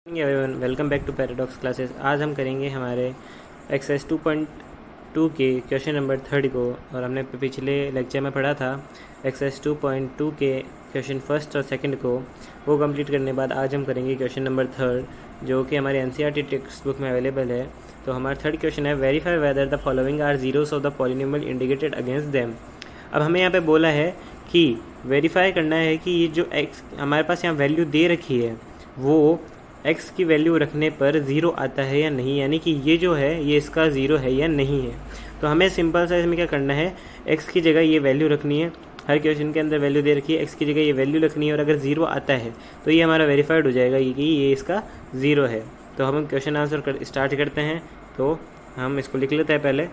Everyone, welcome back to paradox classes. आज हम करेंगे हमारे एक्सरसाइज 2.2 के क्वेश्चन नंबर 3 को। और हमने पिछले लेक्चर में पढ़ा था एक्सरसाइज 2.2 के क्वेश्चन फर्स्ट और सेकंड को। वो कंप्लीट करने के बाद आज हम करेंगे क्वेश्चन नंबर 3 जो कि हमारे एनसीईआरटी टेक्स्ट बुक में अवेलेबल है। तो हमारा थर्ड क्वेश्चन है, verify whether the following are zeros of the polynomial indicated against them. अब हमें यहाँ पे बोला है कि वेरीफाई करना है कि ये जो एक्स हमारे पास यहाँ वैल्यू दे रखी है वो x की वैल्यू रखने पर ज़ीरो आता है या नहीं, यानी कि ये जो है ये इसका ज़ीरो है या नहीं है। तो हमें सिंपल सा इसमें क्या करना है, x की जगह ये वैल्यू रखनी है। हर क्वेश्चन के अंदर वैल्यू दे रखी है, x की जगह ये वैल्यू रखनी है और अगर ज़ीरो आता है तो ये हमारा वेरीफाइड हो जाएगा कि ये इसका ज़ीरो है। तो हम क्वेश्चन आंसर स्टार्ट करते हैं। तो हम इसको लिख लेते हैं पहले।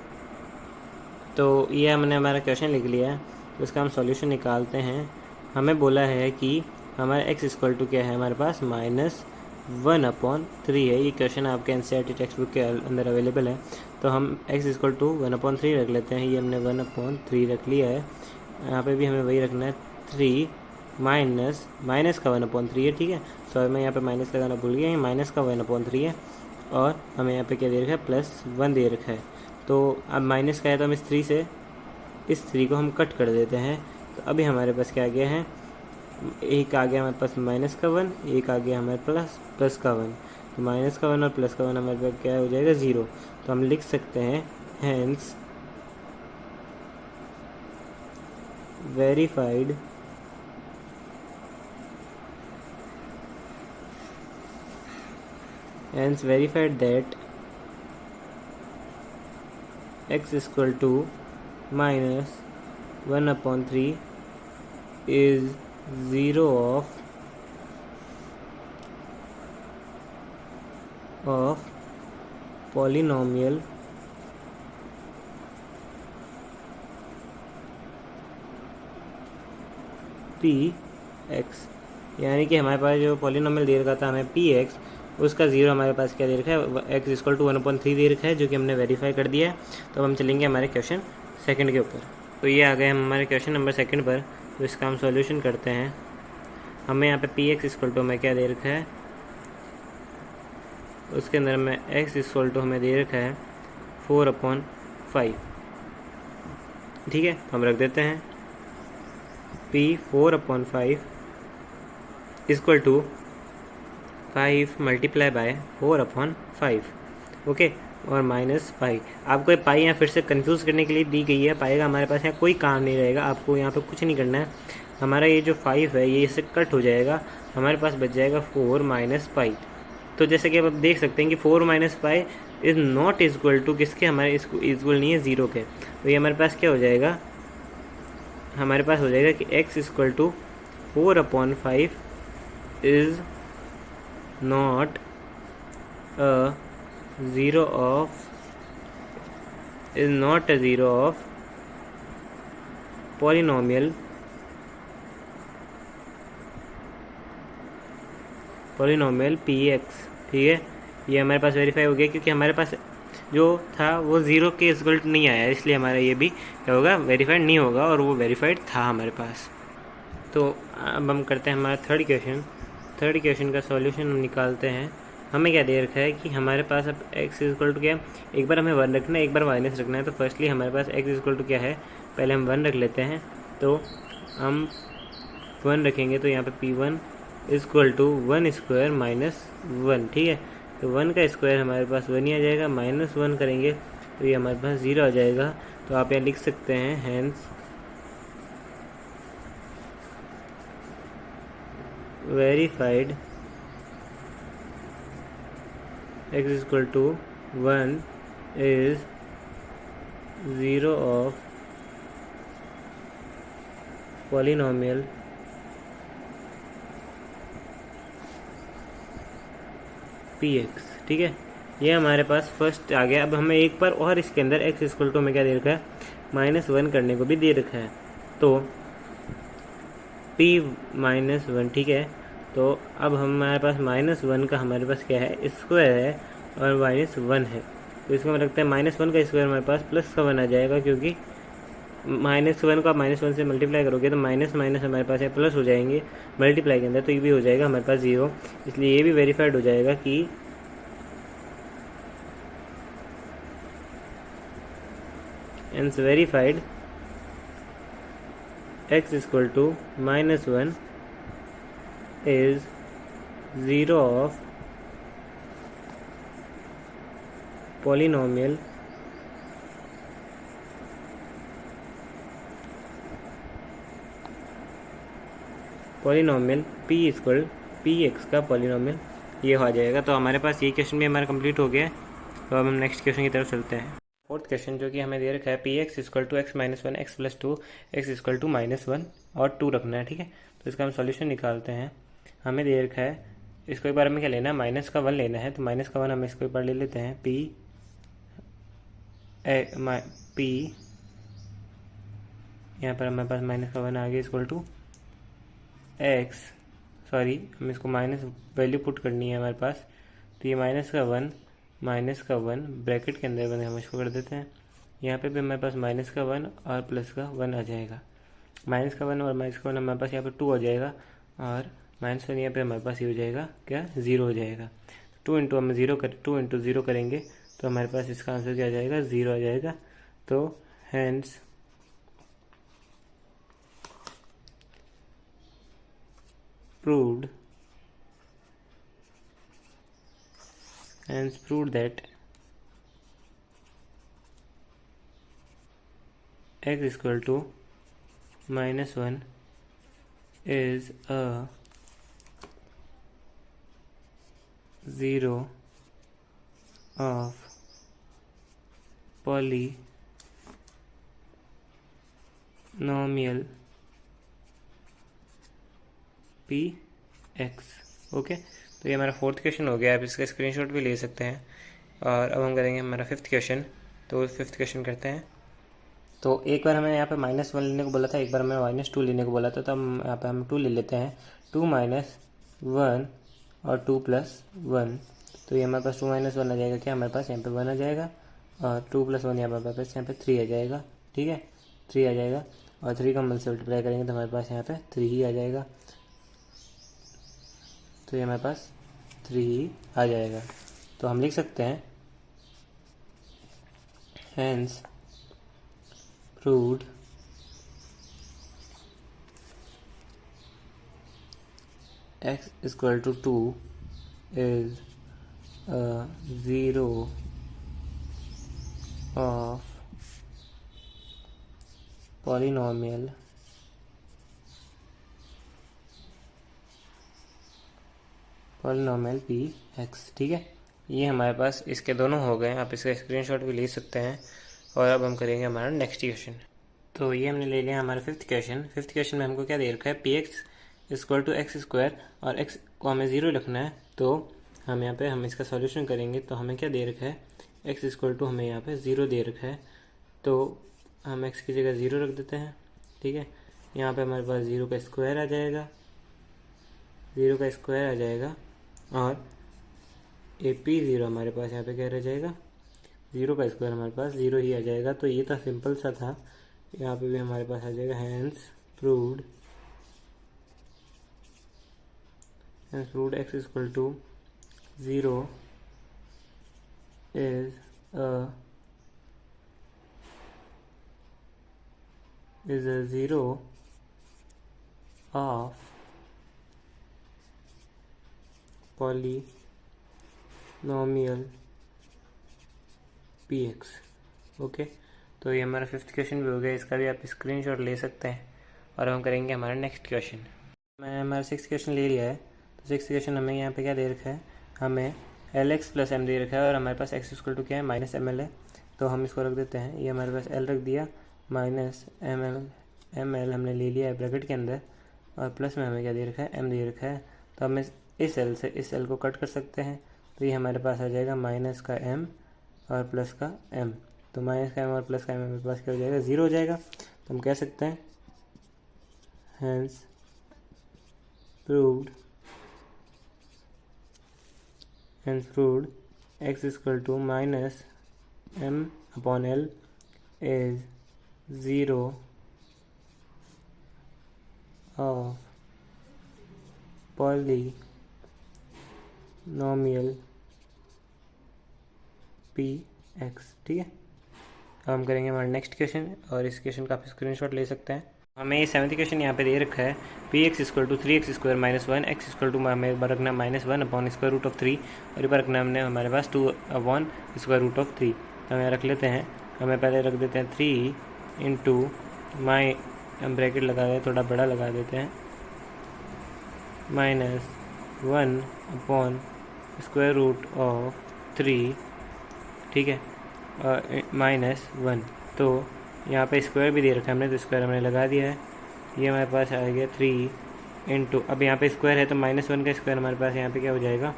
तो ये हमने हमारा क्वेश्चन लिख लिया है, तो इसका हम सॉल्यूशन निकालते हैं। हमें बोला है कि हमारा x इक्वल टू क्या है, हमारे पास -1/3 है। ये क्वेश्चन आपके एनसीईआरटी टेक्स्ट बुक के अंदर अवेलेबल है। तो हम x इक्वल टू 1/3 रख लेते हैं। ये हमने 1/3 रख लिया है। यहाँ पे भी हमें वही रखना है, 3 माइनस का 1/3 है। ठीक है, सॉरी मैं यहाँ पे माइनस लगाना भूल गया, माइनस का 1/3 है। और हमें यहाँ पे क्या दे रखा है, +1 दे रखा है। तो अब माइनस का है तो हम इस 3 को हम कट कर देते हैं। तो अभी हमारे पास क्या आ गया है, एक आ गया हमारे पास -1, एक आ गया हमारे पास प्लस का 1। तो -1 और प्लस का 1 हमारे पास क्या हो जाएगा, 0। तो हम लिख सकते हैं hence verified that x equal to -1/3 is 0 of polynomial px। यानी कि हमारे पास जो पॉलिनोमियल दे रखा था हमें px, उसका ज़ीरो हमारे पास क्या दे रखा है, x इक्वल टू 1/3 दे रखा है, जो कि हमने वेरीफाई कर दिया है। तो अब हम चलेंगे हमारे क्वेश्चन सेकंड के ऊपर। तो ये आ गए हम हमारे क्वेश्चन नंबर सेकंड पर। तो इसका हम सॉल्यूशन करते हैं। हमें यहाँ पे px इक्वल टू हमें क्या दे रखा है, उसके अंदर में x इक्वल टू हमें दे रखा है 4/5। ठीक है, हम रख देते हैं p 4/5 equal to 5 multiply by 4/5। Okay, और माइनस पाई। आपको ये पाई यहाँ फिर से कंफ्यूज करने के लिए दी गई है। पाई का हमारे पास यहाँ कोई काम नहीं रहेगा, आपको यहाँ पे कुछ नहीं करना है। हमारा ये जो 5 है ये इससे कट हो जाएगा, हमारे पास बच जाएगा 4 माइनस पाई। तो जैसे कि आप देख सकते हैं कि 4 minus pi is not equal to किसके, हमारे इसको इक्वल नहीं है 0 के। तो ये हमारे पास क्या हो जाएगा, हमारे पास हो जाएगा कि x equal to 4/5 is not a zero of polynomial px। ठीक है, ये हमारे पास वेरीफाई हो गया, क्योंकि हमारे पास जो था वो 0 के इक्वल नहीं आया, इसलिए हमारा ये भी क्या होगा, वेरीफाइड नहीं होगा, और वो वेरीफाइड था हमारे पास। तो अब हम करते हैं हमारा थर्ड क्वेश्चन का सॉल्यूशन हम निकालते हैं। हमें क्या दे रखा है कि हमारे पास अब x इक्वल टू क्या है, एक बार हमें 1 रखना है, एक बार माइनस रखना है। तो फर्स्टली हमारे पास x इक्वल टू क्या है, पहले हम 1 रख लेते हैं। तो हम 1 रखेंगे तो यहाँ पे p1 equal to 1 square minus 1। ठीक है, तो 1 का स्क्वायर हमारे पास 1 ही आ जाएगा, -1 करेंगे तो ये हमारे पास 0 आ जाएगा। तो आप यहाँ लिख सकते हैं hence verified x equal to 1 is 0 of polynomial px। ठीक है, ये हमारे पास फर्स्ट आ गया। अब हमें एक बार और इसके अंदर x इक्वल टू हमें क्या दे रखा है, -1 करने को भी दे रखा है। तो p -1। ठीक है, तो अब हमारे पास -1 का हमारे पास क्या है, स्क्वायर है, और -1 है। तो इसको हम रखते हैं -1 का स्क्वायर हमारे पास +1 आ जाएगा, क्योंकि -1 को आप -1 से मल्टीप्लाई करोगे तो माइनस माइनस हमारे पास है प्लस हो जाएंगे मल्टीप्लाई के अंदर, तो ये भी हो जाएगा हमारे पास 0। इसलिए ये भी वेरीफाइड हो जाएगा कि hence verified x equal to -1 is 0 of polynomial p equal P x का पॉलिनोमियल ये हो जाएगा। तो हमारे पास ये क्वेश्चन भी हमारा कंप्लीट हो गया है। तो अब हम नेक्स्ट क्वेश्चन की तरफ चलते हैं। फोर्थ क्वेश्चन जो कि हमें दे रखा है p x equal to x minus one x plus two x equal to -1 और 2 रखना है, ठीक है। तो इसका हम सॉल्यूशन निकालते हैं। हमें दे रखा है, इसको एक बार हमें क्या लेना है, -1 लेना है। तो -1 हम इसको एक बार ले लेते हैं। पी यहाँ पर हमारे पास -1 आ गया इक्वल टू एक्स, सॉरी हम इसको माइनस वैल्यू पुट करनी है हमारे पास। तो ये -1 ब्रैकेट के अंदर बने हम इसको कर देते हैं। यहाँ पे भी हमारे पास -1 और +1 आ जाएगा। -1 और -1 हमारे पास यहाँ पे 2 आ जाएगा और -1 यहाँ पे हमारे पास ये हो जाएगा क्या, 0 हो जाएगा। 2 इंटू हम 0 करेंगे तो हमारे पास इसका आंसर क्या आ जाएगा, 0 आ जाएगा। तो hence proved that x equal to -1 is a 0 of polynomial p x. Okay, तो ये हमारा फोर्थ क्वेश्चन हो गया। आप इसका स्क्रीनशॉट भी ले सकते हैं। और अब हम करेंगे हमारा फिफ्थ क्वेश्चन। तो फिफ्थ क्वेश्चन करते हैं। तो एक बार हमें यहाँ पे -1 लेने को बोला था, एक बार हमें -2 लेने को बोला था। तो हम यहाँ पे 2 ले लेते हैं। 2 - 1 और 2 + 1, तो ये हमारे पास 2 - 1 आ जाएगा। क्या हमारे पास यहाँ पे 1 आ जाएगा और 2 + 1 यहाँ पर यहाँ पे 3 आ जाएगा, ठीक है। 3 आ जाएगा और 3 का मल्टीप्लाई करेंगे तो हमारे पास यहाँ पे 3 ही आ जाएगा। तो ये हमारे पास 3 ही आ जाएगा। तो हम लिख सकते हैं hence proved x equal to 2 is a 0 of polynomial p x, ठीक है। ये हमारे पास इसके दोनों हो गए। आप इसका स्क्रीनशॉट भी ले सकते हैं। और अब हम करेंगे हमारा नेक्स्ट क्वेश्चन। तो ये हमने ले लिया हमारा फिफ्थ क्वेश्चन। फिफ्थ क्वेश्चन में हमको क्या दे रखा है, p x equal to x square और एक्स को हमें 0 लिखना है। तो हम यहाँ पे हम इसका सॉल्यूशन करेंगे। तो हमें क्या दे रखा है, एक्स इक्वल टू हमें यहाँ पे 0 दे रखा है। तो हम एक्स की जगह 0 रख देते हैं, ठीक है। यहाँ पे हमारे पास 0 का स्क्वायर आ जाएगा, 0 का स्क्वायर आ जाएगा और ए पी 0 हमारे पास यहाँ पे क्या रह जाएगा, 0 का स्क्वायर हमारे पास 0 ही आ जाएगा। तो ये था सिंपल सा था। यहाँ पे भी हमारे पास आ जाएगा hence proved x equal to 0 is a 0 of polynomial px। Okay, तो ये हमारा फिफ्थ क्वेश्चन भी हो गया। इसका भी आप स्क्रीनशॉट ले सकते हैं। और हम करेंगे हमारा नेक्स्ट क्वेश्चन। मैंने हमारा सिक्स क्वेश्चन ले लिया है। तो सिक्स क्वेश्चन हमें यहाँ पे क्या दे रखा है, हमें LX + M दे रखा है और हमारे पास x इक्वल टू क्या है, -ml है। तो हम इसको रख देते हैं। ये हमारे पास L रख दिया, -ml हमने ले लिया है ब्रैकेट के अंदर और प्लस में हमें क्या दे रखा है, m दे रखा है। तो हम इस L से इस L को कट कर सकते हैं। तो ये हमारे पास आ जाएगा माइनस का m और प्लस का m। तो माइनस का m और प्लस का m हमारे पास क्या हो जाएगा, 0 हो जाएगा। तो हम कह सकते हैं hence proved x equal to -m/l is zero of polynomial p x. ठीक है, अब हम करेंगे हमारा नेक्स्ट क्वेश्चन, और इस क्वेश्चन का आप स्क्रीनशॉट ले सकते हैं। हमें ये 7th क्वेश्चन यहाँ पे दे रखा है, p x equal to 3x square minus 1 x equal to हमें एक बार रखना -1 अपॉन स्क्वायर रूट ऑफ 3, और एक बार रखना हमने हमारे पास 2 अपॉन स्क्वायर रूट ऑफ 3। तो हम यहाँ रख लेते हैं, हमें पहले रख देते हैं 3 इंटू माई, हम ब्रैकेट लगा दें, थोड़ा बड़ा लगा देते हैं, -1 अपॉन स्क्वायर रूट ऑफ 3। ठीक है, और -1, तो यहाँ पे स्क्वायर भी दे रखा है हमने, तो स्क्वायर हमने लगा दिया है। ये हमारे पास आ गया 3 इंटू, अब यहाँ पे स्क्वायर है तो -1 का स्क्वायर हमारे पास यहाँ पे क्या हो जाएगा,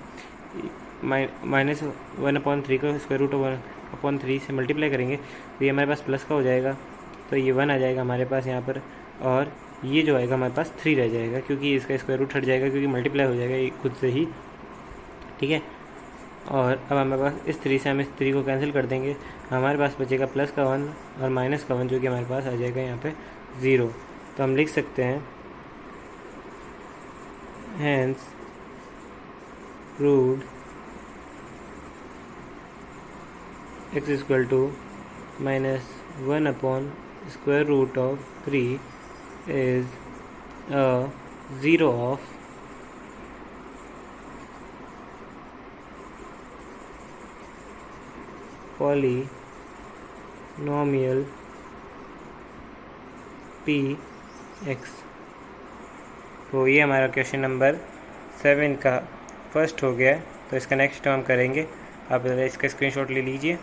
-1/3 को स्क्वायर रूट 1/3 से मल्टीप्लाई करेंगे तो ये हमारे पास प्लस का हो जाएगा, तो ये 1 आ जाएगा हमारे पास यहाँ पर, और ये जो आएगा हमारे पास 3 रह जाएगा, क्योंकि इसका स्क्वायर रूट हट जाएगा, क्योंकि मल्टीप्लाई हो जाएगा ये खुद से ही। ठीक है, और अब हमारे पास इस 3 से हम इस 3 को कैंसिल कर देंगे, हमारे पास बचेगा +1 और -1, जो कि हमारे पास आ जाएगा यहाँ पे 0। तो हम लिख सकते हैं hence proved x equal to -1 upon square root of 3 is a 0 of polynomial p x. तो ये हमारा क्वेश्चन नंबर 7 का फर्स्ट हो गया है। तो इसका नेक्स्ट हम करेंगे, आप इसका स्क्रीनशॉट ले लीजिए।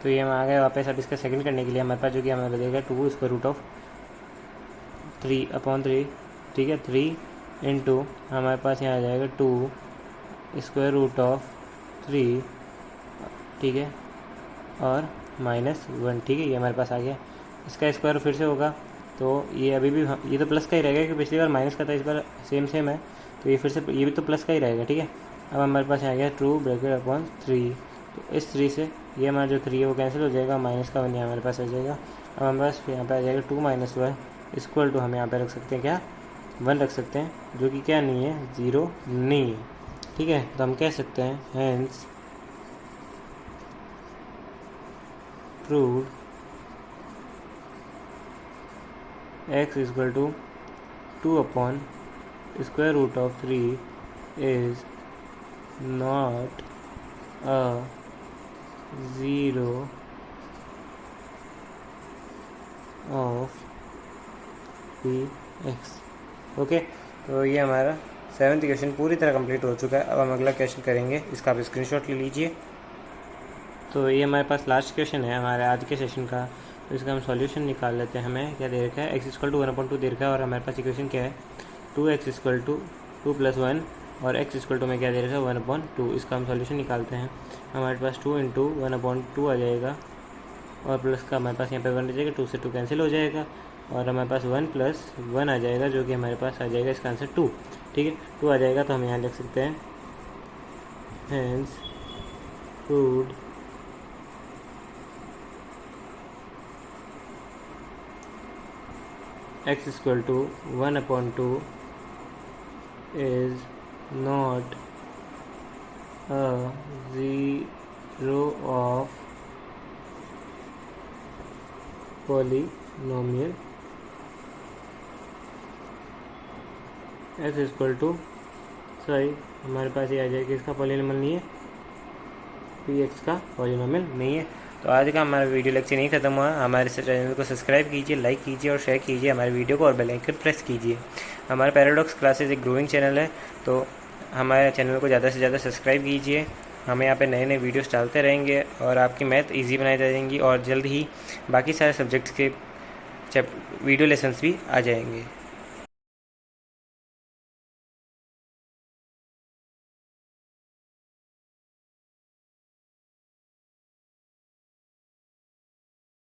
तो ये हम आ गए वापस। अब इसका सेकंड करने के लिए हमारे पास जो कि हमें लगेगा 2 स्क्वायर रूट ऑफ 3/3। ठीक है, 3 इंटू हमारे पास यहाँ आ जाएगा 2 स्क्वायर रूट ऑफ 3। ठीक है, और -1। ठीक है, ये हमारे पास आ गया। इसका स्क्वायर फिर से होगा, तो ये अभी भी ये तो प्लस का ही रहेगा, क्योंकि पिछली बार माइनस का था, इस बार सेम है, तो ये फिर से ये भी तो प्लस का ही रहेगा। ठीक है, अब हमारे पास आ गया 2 ब्रैकेट अपॉन 3। तो इस 3 से ये हमारा जो 3 है वो कैंसिल हो जाएगा, माइनस का 1 यहाँ हमारे पास आ जाएगा। अब हमारे पास यहाँ पे आ जाएगा 2 - 1 इक्वल टू, हम यहाँ पे रख सकते हैं क्या, 1 रख सकते हैं, जो कि क्या नहीं है, 0 नहीं है। ठीक है, तो हम कह सकते हैं hence proved x equal to 2 upon square root of 3 is not a 0 of p x. Okay, तो ये हमारा 7th क्वेश्चन पूरी तरह कंप्लीट हो चुका है। अब हम अगला क्वेश्चन करेंगे, इसका आप स्क्रीनशॉट ले लीजिए। तो ये हमारे पास लास्ट क्वेश्चन है हमारे आज के सेशन का, तो इसका हम सॉल्यूशन निकाल लेते हैं। हमें क्या दे रखा है, x इक्वल टू 1/2 दे रखा है, और हमारे पास इक्वेशन क्या है, 2x इक्वल टू 2 + 1, और x इक्वल टू में क्या दे रखा है, 1/2। इसका हम सॉल्यूशन निकालते हैं। हमारे पास 2 इंटू 1/2 आ जाएगा, और प्लस का हमारे पास यहाँ पे 1 रह जाएगा, 2 से 2 कैंसिल हो जाएगा, और हमारे पास 1 + 1 आ जाएगा, जो कि हमारे पास आ जाएगा इसका आंसर 2। ठीक है, 2 आ जाएगा, तो हम यहाँ लिख सकते हैं hence proved x equal to 1/2 is not a 0 of polynomial x equal to, sorry हमारे पास ये आ जाएगा, इसका पॉलीनोमियल नहीं है, पी एक्स का पॉलीनोमियल नहीं है। तो आज का हमारा वीडियो लेक्चर नहीं खत्म हुआ। हमारे चैनल को सब्सक्राइब कीजिए, लाइक कीजिए और शेयर कीजिए हमारे वीडियो को, और बेल आइकन प्रेस कीजिए। हमारा पैराडॉक्स क्लासेस एक ग्रोइंग चैनल है, तो हमारे चैनल को ज़्यादा से ज़्यादा सब्सक्राइब कीजिए। हमें यहाँ पे नए नए वीडियोस डालते रहेंगे, और आपकी मैथ इजी बनाई जाएंगी, और जल्द ही बाकी सारे सब्जेक्ट्स के वीडियो लेसन्स भी आ जाएंगे।